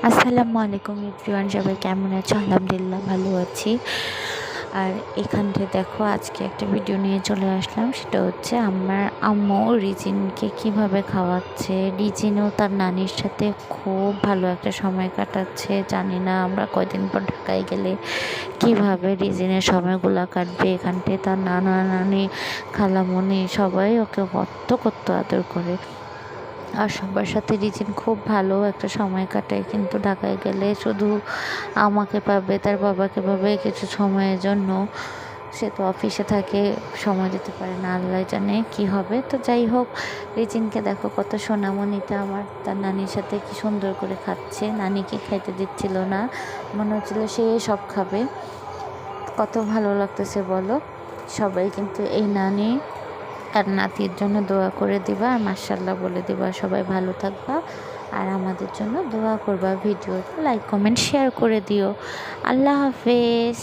আসসালামু আলাইকুম এভরিওয়ান, সবাই কেমন আছো? আলহামদুলিল্লাহ ভালো আছি। আর এখানটায় দেখো আজকে একটা ভিডিও নিয়ে চলে আসলাম। সেটা হচ্ছে আমার আম্মু রিজিনকে কিভাবে খাওয়াচ্ছে। রিজিনও তার নানির সাথে খুব ভালো একটা সময় কাটাচ্ছে। জানি না আমরা কয়দিন পর ঢাকায় গেলে কিভাবে রিজিনের সময়গুলো কাটবে। এখানটায় তার নানা নানি খালামণি সবাই ওকে কত কত আদর করে, আর সবার সাথে রিজিন খুব ভালো একটা সময় কাটায়। কিন্তু ঢাকায় গেলে শুধু আমাকে পাবে, তার বাবাকে পাবে কিছু সময়ের জন্য। সে তো অফিসে থাকে, সময় দিতে পারে না, আল্লাহ জানে কি হবে। তো যাই হোক, রিজিনকে দেখো কত সোনামণিটা আমার তার নানির সাথে কি সুন্দর করে খাচ্ছে। নানিকে খাইতে দিচ্ছিল না, মনে হচ্ছিল সে সব খাবে। কত ভালো লাগতেছে বলো। সবাই কিন্তু এই নানি আর নাতির জন্য দোয়া করে দিবা, আর মাশাআল্লাহ বলে দিবা। সবাই ভালো থাকবা আর আমাদের জন্য দোয়া করবা। ভিডিও লাইক কমেন্ট শেয়ার করে দিও। আল্লাহ হাফেজ।